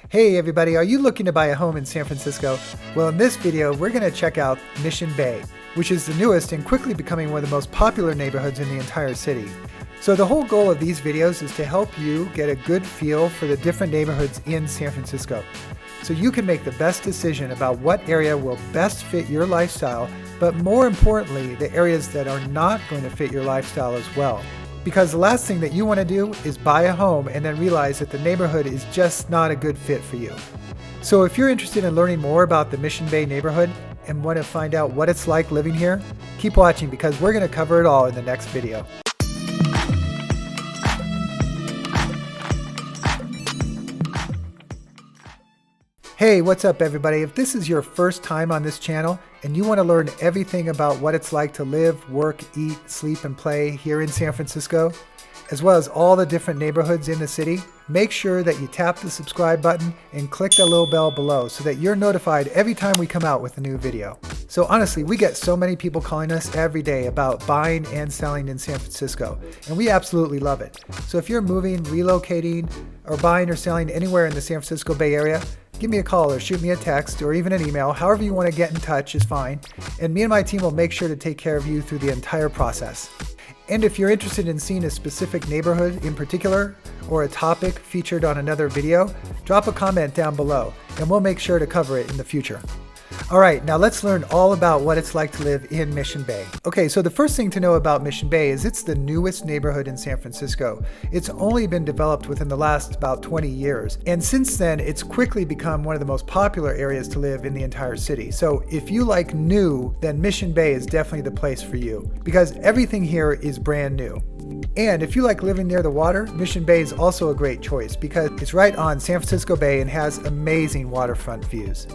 Hey everybody, are you looking to buy a home in San Francisco? Well, in this video, we're going to check out Mission Bay, which is the newest and quickly becoming one of the most popular neighborhoods in the entire city. So the whole goal of these videos is to help you get a good feel for the different neighborhoods in San Francisco, so you can make the best decision about what area will best fit your lifestyle, but more importantly, the areas that are not going to fit your lifestyle as well. Because the last thing that you want to do is buy a home and then realize that the neighborhood is just not a good fit for you. So if you're interested in learning more about the Mission Bay neighborhood and want to find out what it's like living here, keep watching because we're going to cover it all in the next video. Hey, what's up everybody? If this is your first time on this channel and you want to learn everything about what it's like to live, work, eat, sleep, and play here in San Francisco, as well as all the different neighborhoods in the city, make sure that you tap the subscribe button and click the little bell below so that you're notified every time we come out with a new video. So honestly, we get so many people calling us every day about buying and selling in San Francisco, and we absolutely love it. So if you're moving, relocating, or buying or selling anywhere in the San Francisco Bay Area, give me a call or shoot me a text or even an email. However you want to get in touch is fine. And me and my team will make sure to take care of you through the entire process. And if you're interested in seeing a specific neighborhood in particular or a topic featured on another video, drop a comment down below and we'll make sure to cover it in the future. All right, now let's learn all about what it's like to live in Mission Bay. Okay, so the first thing to know about Mission Bay is it's the newest neighborhood in San Francisco. It's only been developed within the last about 20 years. And since then, it's quickly become one of the most popular areas to live in the entire city. So if you like new, then Mission Bay is definitely the place for you because everything here is brand new. And if you like living near the water, Mission Bay is also a great choice because it's right on San Francisco Bay and has amazing waterfront views.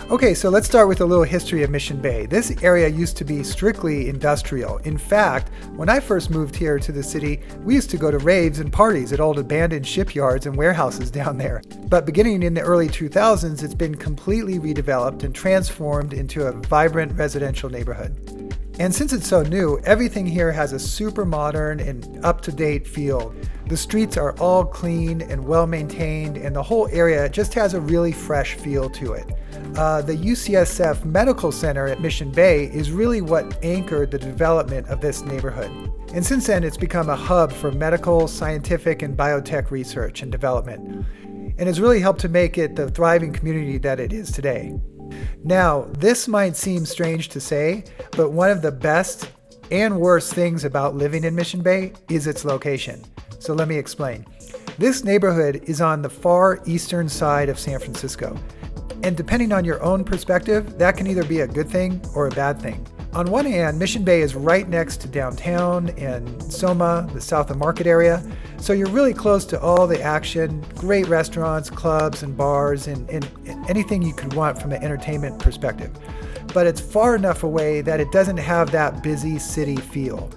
Okay, so let's start with a little history of Mission Bay. This area used to be strictly industrial. In fact, when I first moved here to the city, we used to go to raves and parties at old abandoned shipyards and warehouses down there. But beginning in the early 2000s, it's been completely redeveloped and transformed into a vibrant residential neighborhood. And since it's so new, everything here has a super modern and up-to-date feel. The streets are all clean and well-maintained, and the whole area just has a really fresh feel to it. The UCSF Medical Center at Mission Bay is really what anchored the development of this neighborhood. And since then, it's become a hub for medical, scientific, and biotech research and development. And has really helped to make it the thriving community that it is today. Now, this might seem strange to say, but one of the best and worst things about living in Mission Bay is its location. So let me explain. This neighborhood is on the far eastern side of San Francisco. And depending on your own perspective, that can either be a good thing or a bad thing. On one hand, Mission Bay is right next to downtown and Soma, the South of Market area, so you're really close to all the action, great restaurants, clubs, and bars, and anything you could want from an entertainment perspective. But it's far enough away that it doesn't have that busy city feel.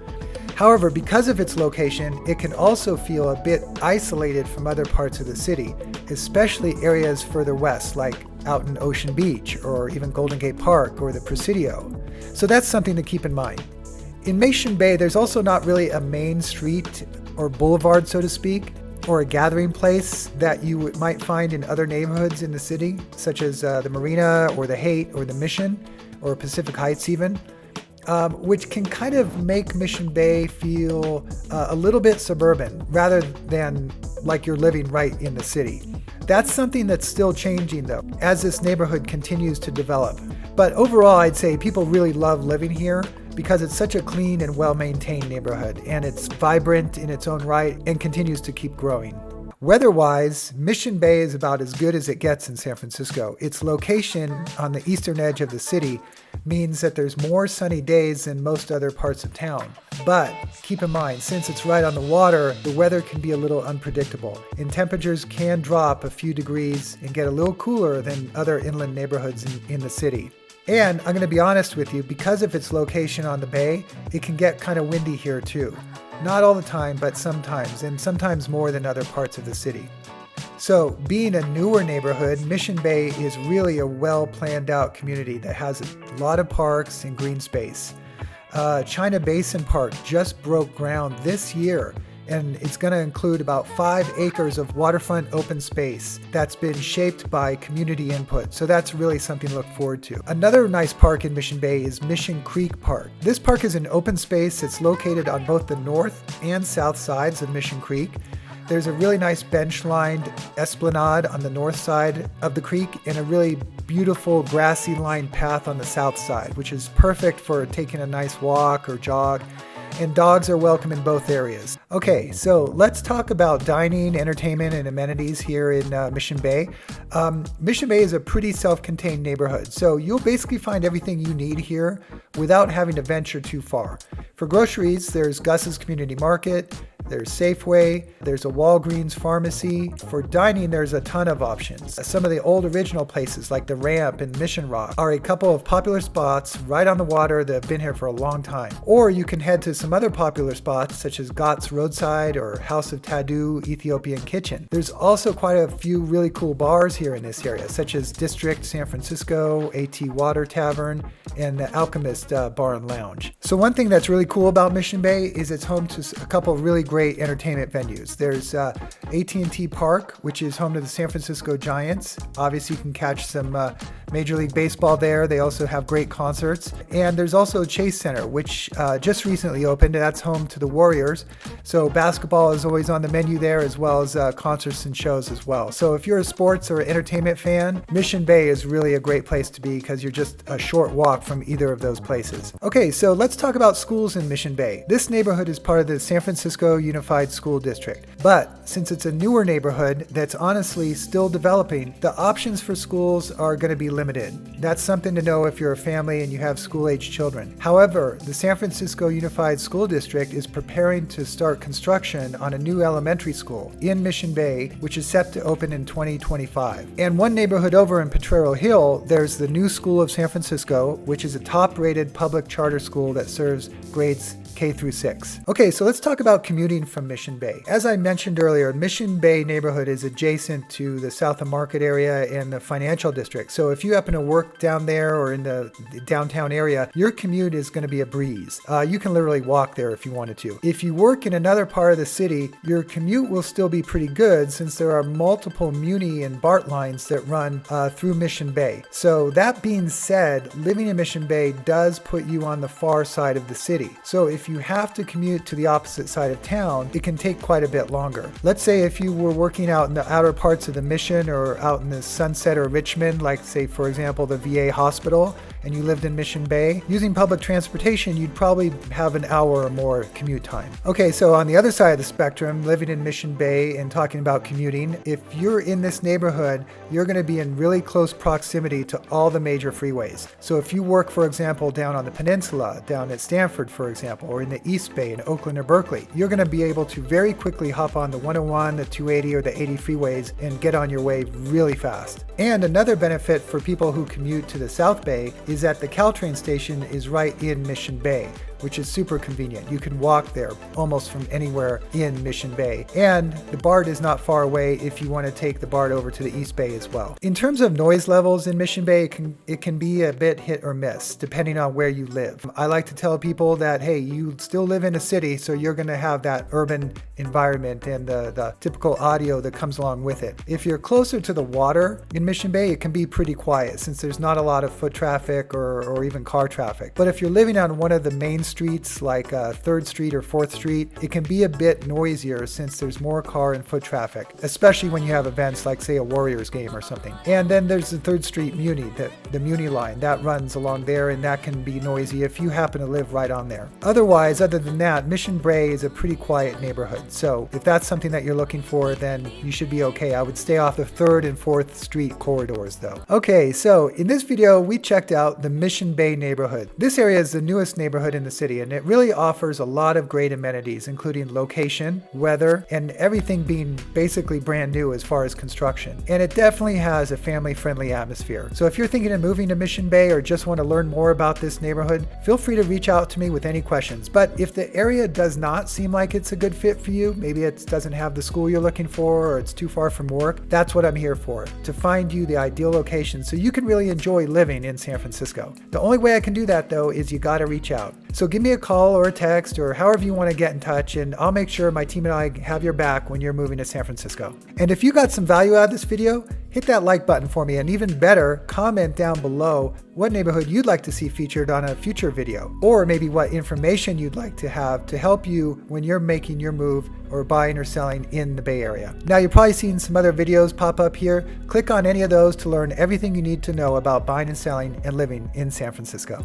However, because of its location, it can also feel a bit isolated from other parts of the city, especially areas further west, like out in Ocean Beach, or even Golden Gate Park, or the Presidio. So that's something to keep in mind. In Mission Bay, there's also not really a main street or boulevard, so to speak, or a gathering place that you might find in other neighborhoods in the city, such as the Marina, or the Haight, or the Mission, or Pacific Heights even, which can kind of make Mission Bay feel a little bit suburban, rather than like you're living right in the city. That's something that's still changing though, as this neighborhood continues to develop. But overall, I'd say people really love living here because it's such a clean and well-maintained neighborhood, and it's vibrant in its own right and continues to keep growing. Weather-wise, Mission Bay is about as good as it gets in San Francisco. Its location on the eastern edge of the city means that there's more sunny days than most other parts of town. But keep in mind, since it's right on the water, the weather can be a little unpredictable, and temperatures can drop a few degrees and get a little cooler than other inland neighborhoods in the city. And I'm going to be honest with you, because of its location on the bay, it can get kind of windy here too. Not all the time, but sometimes, and sometimes more than other parts of the city. So, being a newer neighborhood, Mission Bay is really a well planned out community that has a lot of parks and green space. China Basin Park just broke ground this year, and it's going to include about 5 acres of waterfront open space that's been shaped by community input. So that's really something to look forward to. Another nice park in Mission Bay is Mission Creek Park. This park is an open space that's located on both the north and south sides of Mission Creek. There's a really nice bench-lined esplanade on the north side of the creek and a really beautiful grassy-lined path on the south side, which is perfect for taking a nice walk or jog. And dogs are welcome in both areas. Okay, so let's talk about dining, entertainment, and amenities here in Mission Bay. Mission Bay is a pretty self-contained neighborhood, so you'll basically find everything you need here without having to venture too far. For groceries, there's Gus's Community Market, there's Safeway, there's a Walgreens pharmacy. For dining, there's a ton of options. Some of the old original places like the Ramp and Mission Rock are a couple of popular spots right on the water that have been here for a long time. Or you can head to some other popular spots such as Gott's Roadside or House of Tadu Ethiopian Kitchen. There's also quite a few really cool bars here in this area, such as District San Francisco, AT Water Tavern, and the Alchemist Bar and Lounge. So one thing that's really cool about Mission Bay is it's home to a couple of really great entertainment venues. There's AT&T Park, which is home to the San Francisco Giants. Obviously, you can catch some Major League Baseball there. They also have great concerts. And there's also Chase Center, which just recently opened. That's home to the Warriors. So basketball is always on the menu there, as well as concerts and shows as well. So if you're a sports or entertainment fan, Mission Bay is really a great place to be because you're just a short walk from either of those places. Okay, so let's talk about schools in Mission Bay. This neighborhood is part of the San Francisco Unified School District. But since it's a newer neighborhood that's honestly still developing, the options for schools are going to be limited. That's something to know if you're a family and you have school-age children. However, the San Francisco Unified School District is preparing to start construction on a new elementary school in Mission Bay, which is set to open in 2025. And one neighborhood over in Potrero Hill, there's the New School of San Francisco, which is a top-rated public charter school that serves grades K through 6. Okay, so let's talk about commuting from Mission Bay. As I mentioned earlier, Mission Bay neighborhood is adjacent to the South of Market area and the financial district. So if you happen to work down there or in the downtown area, your commute is going to be a breeze. You can literally walk there if you wanted to. If you work in another part of the city, your commute will still be pretty good since there are multiple Muni and BART lines that run through Mission Bay. So that being said, living in Mission Bay does put you on the far side of the city. So if you have to commute to the opposite side of town, it can take quite a bit longer. Let's say if you were working out in the outer parts of the Mission or out in the Sunset or Richmond, like say for example the VA hospital, and you lived in Mission Bay, using public transportation, you'd probably have an hour or more commute time. Okay, so on the other side of the spectrum, living in Mission Bay and talking about commuting, if you're in this neighborhood, you're going to be in really close proximity to all the major freeways. So if you work, for example, down on the peninsula, down at Stanford, for example, or in the East Bay in Oakland or Berkeley, you're going to be able to very quickly hop on the 101, the 280, or the 80 freeways and get on your way really fast. And another benefit for people who commute to the South Bay is that the Caltrain station is right in Mission Bay, which is super convenient. You can walk there almost from anywhere in Mission Bay. And the BART is not far away if you want to take the BART over to the East Bay as well. In terms of noise levels in Mission Bay, it can be a bit hit or miss depending on where you live. I like to tell people that, hey, you still live in a city, so you're going to have that urban environment and the typical audio that comes along with it. If you're closer to the water in Mission Bay, it can be pretty quiet since there's not a lot of foot traffic or even car traffic. But if you're living on one of the main streets like 3rd Street or 4th Street, it can be a bit noisier since there's more car and foot traffic, especially when you have events like say a Warriors game or something. And then there's the 3rd Street Muni, the Muni line, that runs along there and that can be noisy if you happen to live right on there. Otherwise, other than that, Mission Bay is a pretty quiet neighborhood. So if that's something that you're looking for, then you should be okay. I would stay off the 3rd and 4th Street corridors though. Okay, so in this video, we checked out the Mission Bay neighborhood. This area is the newest neighborhood in the city and it really offers a lot of great amenities, including location, weather, and everything being basically brand new as far as construction. And it definitely has a family-friendly atmosphere. So if you're thinking of moving to Mission Bay or just want to learn more about this neighborhood, feel free to reach out to me with any questions. But if the area does not seem like it's a good fit for you, maybe it doesn't have the school you're looking for or it's too far from work, that's what I'm here for, to find you the ideal location so you can really enjoy living in San Francisco. The only way I can do that though is you gotta reach out. So give me a call or a text or however you want to get in touch, and I'll make sure my team and I have your back when you're moving to San Francisco. And if you got some value out of this video, hit that like button for me, and even better, comment down below what neighborhood you'd like to see featured on a future video, or maybe what information you'd like to have to help you when you're making your move or buying or selling in the Bay Area. Now, you've probably seen some other videos pop up here. Click on any of those to learn everything you need to know about buying and selling and living in San Francisco.